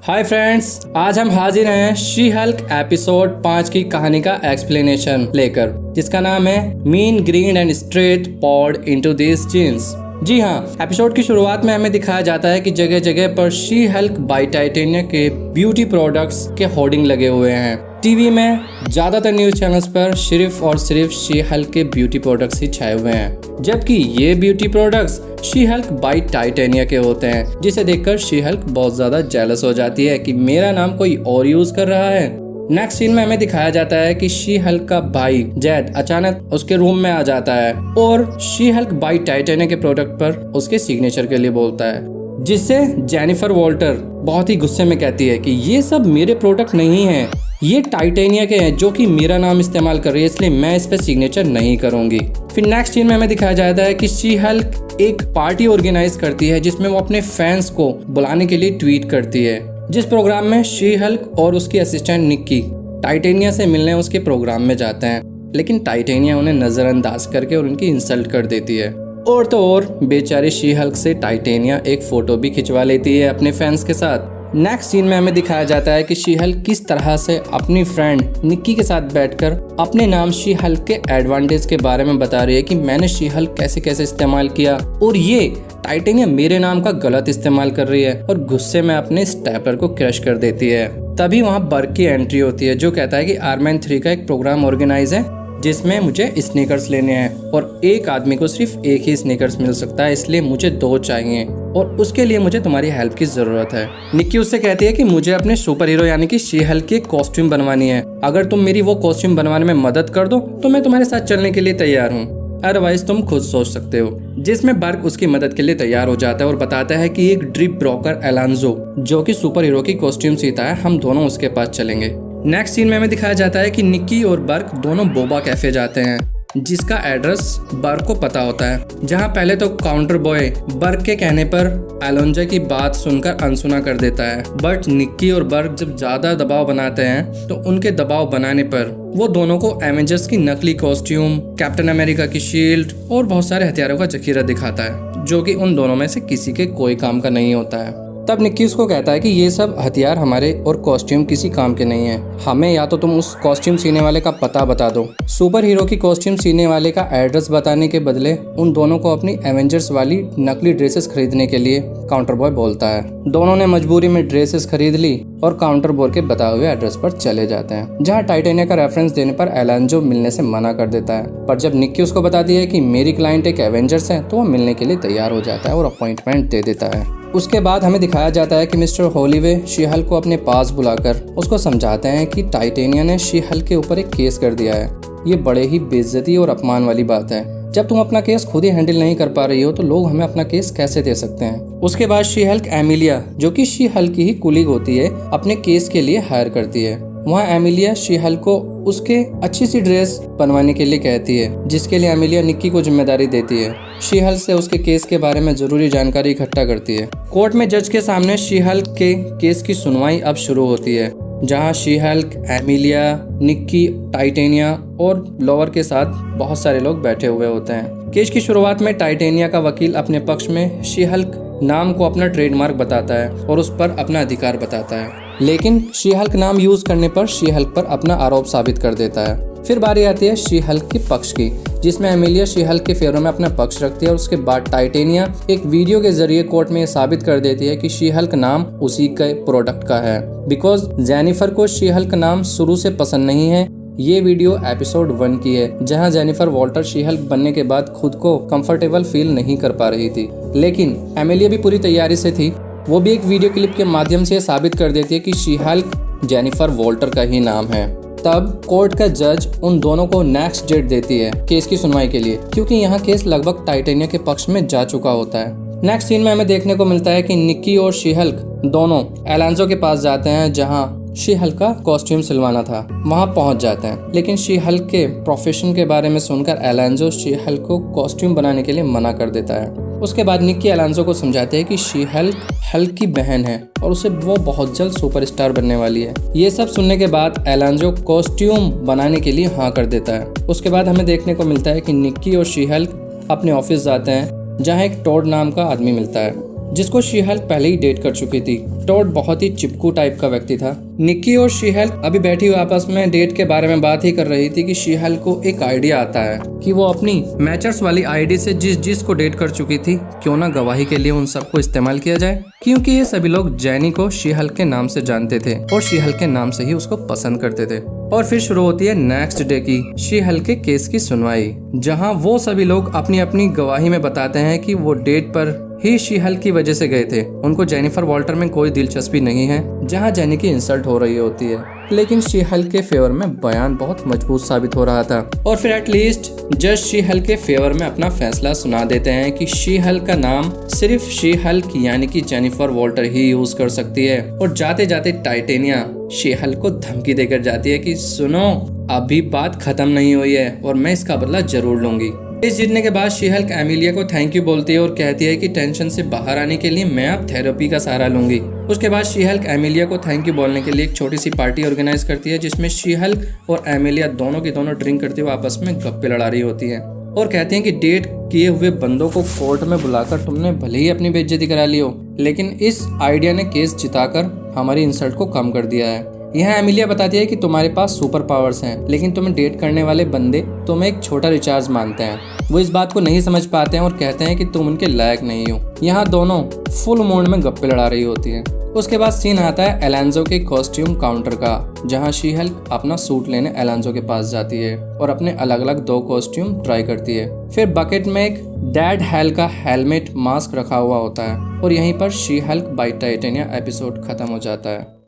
Hi friends, आज हम हाजिर हैं शी हल्क एपिसोड 5 की कहानी का एक्सप्लेनेशन लेकर, जिसका नाम है mean green and straight pod into this genes. जी हाँ, एपिसोड की शुरुआत में हमें दिखाया जाता है कि जगह जगह पर शी हल्क बाय टाइटेनिया के ब्यूटी प्रोडक्ट्स के होर्डिंग लगे हुए हैं। टीवी में ज्यादातर न्यूज चैनल्स पर सिर्फ और सिर्फ शी हल्क के ब्यूटी प्रोडक्ट्स ही छाए हुए हैं, जबकि ये beauty products she hulk by Titania के होते हैं, जिसे देखकर शी हल्क बहुत ज्यादा जेलस हो जाती है कि मेरा नाम कोई और यूज कर रहा है। नेक्स्ट सीन में हमें दिखाया जाता है कि शी हल्क का भाई जेड अचानक उसके रूम में आ जाता है और शी हल्क बाय टाइटेनिया के प्रोडक्ट पर उसके सिग्नेचर के लिए बोलता है, जिससे जेनिफर वॉल्टर बहुत ही गुस्से में कहती है कि ये सब मेरे प्रोडक्ट नहीं है, ये टाइटेनिया के हैं जो कि मेरा नाम इस्तेमाल कर रही है, इसलिए मैं इस पे सिग्नेचर नहीं करूंगी। फिर नेक्स्ट सीन में हमें दिखाया जाता है कि शी हल्क एक पार्टी ऑर्गेनाइज करती है जिसमें वो अपने फैंस को बुलाने के लिए ट्वीट करती है, जिस प्रोग्राम में शी हल्क और उसकी असिस्टेंट निक्की टाइटेनिया से मिलने उसके प्रोग्राम में जाते हैं, लेकिन टाइटेनिया उन्हें नजरअंदाज करके और उनकी इंसल्ट कर देती है। और तो और बेचारी शी हल्क से टाइटेनिया एक फोटो भी खिंचवा लेती है अपने फैंस के साथ। नेक्स्ट सीन में हमें दिखाया जाता है कि शी हल्क किस तरह से अपनी फ्रेंड निक्की के साथ बैठकर अपने नाम शी हल्क के एडवांटेज के बारे में बता रही है कि मैंने शी हल्क कैसे कैसे इस्तेमाल किया और ये टाइटेनिया मेरे नाम का गलत इस्तेमाल कर रही है, और गुस्से में अपने स्टेपलर को क्रश कर देती है। तभी वहाँ बर्क की एंट्री होती है जो कहता है कि आर्मैन 3 का एक प्रोग्राम ऑर्गेनाइज है जिसमें मुझे स्नीकर्स लेने हैं और एक आदमी को सिर्फ एक ही स्नीकर्स मिल सकता है, इसलिए मुझे 2 चाहिए और उसके लिए मुझे तुम्हारी हेल्प की जरूरत है। निक्की उससे कहती है कि मुझे अपने सुपर हीरो यानी कि शी हल्क की कॉस्ट्यूम बनवानी है, अगर तुम मेरी वो कॉस्ट्यूम बनवाने में मदद कर दो तो मैं तुम्हारे साथ चलने के लिए तैयार हूँ, अदरवाइज तुम खुद सोच सकते हो। जिसमें बर्क उसकी मदद के लिए तैयार हो जाता है और बताता है कि एक ड्रिप ब्रोकर एलांजो जो कि सुपर हीरो की कॉस्ट्यूम सीता है, हम दोनों उसके पास चलेंगे। नेक्स्ट सीन में हमें दिखाया जाता है कि निक्की और बर्क दोनों बोबा कैफे जाते हैं, जिसका एड्रेस बर्क को पता होता है, जहां पहले तो काउंटर बॉय बर्क के कहने पर एलोंजा की बात सुनकर अनसुना कर देता है, बट निक्की और बर्क जब ज्यादा दबाव बनाते हैं तो उनके दबाव बनाने पर वो दोनों को एवेंजर्स की नकली कॉस्ट्यूम, कैप्टन अमेरिका की शील्ड और बहुत सारे हथियारों का जखीरा दिखाता है, जो कि उन दोनों में से किसी के कोई काम का नहीं होता है। तब निक्की उसको कहता है कि ये सब हथियार हमारे और कॉस्ट्यूम किसी काम के नहीं है, हमें या तो तुम उस कॉस्ट्यूम सीने वाले का पता बता दो। सुपर हीरो की कॉस्ट्यूम सीने वाले का एड्रेस बताने के बदले उन दोनों को अपनी एवेंजर्स वाली नकली ड्रेसेस खरीदने के लिए काउंटर बॉय बोलता है। दोनों ने मजबूरी में ड्रेसेस खरीद ली और काउंटर बॉय के बताए हुए एड्रेस पर चले जाते हैं, जहाँ टाइटेनिया का रेफरेंस देने पर एलांजो मिलने से मना कर देता है, पर जब निक्की उसको बताती है कि मेरी क्लाइंट एक एवेंजर्स है तो वो मिलने के लिए तैयार हो जाता है और अपॉइंटमेंट दे देता है। उसके बाद हमें दिखाया जाता है कि मिस्टर हॉलीवे शी हल्क को अपने पास बुलाकर उसको समझाते हैं कि टाइटेनिया ने शी हल्क के ऊपर एक केस कर दिया है। ये बड़े ही बेइज्जती और अपमान वाली बात है, जब तुम अपना केस खुद ही हैंडल नहीं कर पा रही हो तो लोग हमें अपना केस कैसे दे सकते हैं। उसके बाद शी हल्क एमिलिया, जो कि शी हल्क की ही कुलीग होती है, अपने केस के लिए हायर करती है। वहाँ एमिलिया शी हल्क को उसके अच्छी सी ड्रेस बनवाने के लिए कहती है, जिसके लिए एमिलिया निक्की को जिम्मेदारी देती है। शी हल्क से उसके केस के बारे में जरूरी जानकारी इकट्ठा करती है। कोर्ट में जज के सामने शी हल्क के केस की सुनवाई अब शुरू होती है, जहां she Hulk, Emilia, Nikki, titania और लोवर के साथ बहुत सारे लोग बैठे हुए होते हैं। केस की शुरुआत में टाइटेनिया का वकील अपने पक्ष में शी हल्क नाम को अपना ट्रेडमार्क बताता है और उस पर अपना अधिकार बताता है, लेकिन शी हल्क नाम यूज करने पर शी हल्क पर अपना आरोप साबित कर देता है। फिर बारी आती है शी हल्क के पक्ष की, जिसमें एमिलिया शी हल्क के फेवर में अपना पक्ष रखती है और उसके बाद टाइटेनिया एक वीडियो के जरिए कोर्ट में साबित कर देती है कि शी हल्क नाम उसी के प्रोडक्ट का है, बिकॉज जेनिफर को शी हल्क नाम शुरू से पसंद नहीं है। ये वीडियो एपिसोड 1 की है, जहां जेनिफर वॉल्टर शी हल्क बनने के बाद खुद को कंफर्टेबल फील नहीं कर पा रही थी, लेकिन एमिलिया भी पूरी तैयारी से थी। वो भी एक वीडियो क्लिप के माध्यम से साबित कर देती है कि शी हल्क जेनिफर वॉल्टर का ही नाम है। तब कोर्ट का जज उन दोनों को नेक्स्ट डेट देती है केस की सुनवाई के लिए, क्योंकि यहाँ केस लगभग टाइटेनिया के पक्ष में जा चुका होता है। नेक्स्ट सीन में हमें देखने को मिलता है कि निक्की और शी हल्क दोनों एलांजो के पास जाते हैं, जहाँ शी हल्क का कॉस्ट्यूम सिलवाना था। वहां पहुंच जाते हैं, लेकिन शी हल्क के प्रोफेशन के बारे में सुनकर एलांजो शी हल्क को कॉस्ट्यूम बनाने के लिए मना कर देता है। उसके बाद निक्की एलांजो को समझाते हैं कि शी हल्क की बहन है और उसे वो बहुत जल्द सुपरस्टार बनने वाली है। ये सब सुनने के बाद एलांजो कॉस्ट्यूम बनाने के लिए हाँ कर देता है। उसके बाद हमें देखने को मिलता है कि निक्की और शी हल्क अपने ऑफिस जाते हैं, जहाँ एक टॉड नाम का आदमी मिलता है। जिसको शी हल्क पहले ही डेट कर चुकी थी। टॉड बहुत ही चिपकू टाइप का व्यक्ति था। निक्की और शी हल्क अभी बैठी हुई आपस में डेट के बारे में बात ही कर रही थी कि शी हल्क को एक आइडिया आता है कि वो अपनी मैचर्स वाली आईडी से जिस को डेट कर चुकी थी, क्यों ना गवाही के लिए उन सबको इस्तेमाल किया जाए, क्योंकि ये सभी लोग जैनी को शी हल्क के नाम से जानते थे और शी हल्क के नाम से ही उसको पसंद करते थे। और फिर शुरू होती है नेक्स्ट डे की शी हल्क के केस की सुनवाई, जहां वो सभी लोग अपनी अपनी गवाही में बताते हैं कि वो डेट पर ही शी हल्क की वजह से गए थे। उनको जेनिफर वॉल्टर में कोई दिलचस्पी नहीं है, जहां जेनी की इंसल्ट हो रही होती है। लेकिन शी हल्क के फेवर में बयान बहुत मजबूत साबित हो रहा था और फिर एटलीस्ट जज शी हल्क के फेवर में अपना फैसला सुना देते हैं कि शी हल्क का नाम सिर्फ शी हल्क यानी कि जेनिफर वॉल्टर ही यूज कर सकती है। और जाते जाते टाइटेनिया शी हल्क को धमकी देकर जाती है कि सुनो, अभी बात खत्म नहीं हुई है और मैं इसका बदला जरूर लूंगी। इस जीतने के बाद शी हल्क एमिलिया को थैंक यू बोलती है और कहती है कि टेंशन से बाहर आने के लिए मैं अब थेरेपी का सहारा लूंगी। उसके बाद शी हल्क एमिलिया को थैंक यू बोलने के लिए एक छोटी सी पार्टी ऑर्गेनाइज करती है, जिसमें शी हल्क और एमिलिया दोनों की दोनों ड्रिंक करते हुए आपस में गप्पे लड़ा रही होती हैं और कहती हैं कि डेट किए हुए बंदों को कोर्ट में बुलाकर तुमने भले ही अपनी बेइज्जती करा ली हो, लेकिन इस आइडिया ने केस जिताकर हमारी इंसल्ट को कम कर दिया है। यहाँ एमिलिया बताती है कि तुम्हारे पास सुपर पावर्स हैं, लेकिन तुम्हें डेट करने वाले बंदे तुम्हें एक छोटा रिचार्ज मानते हैं। वो इस बात को नहीं समझ पाते हैं और कहते हैं कि तुम उनके लायक नहीं हो। यहाँ दोनों फुल मूड में गप्पे लड़ा रही होती हैं। उसके बाद सीन आता है एलांजो के कॉस्ट्यूम काउंटर का, जहाँ शी हल्क अपना सूट लेने एलांजो के पास जाती है और अपने अलग अलग 2 कॉस्ट्यूम ट्राई करती है। फिर बकेट में एक डेड हेल का हेलमेट मास्क रखा हुआ होता है और यहीं पर she hulk by Titania episode खत्म हो जाता है।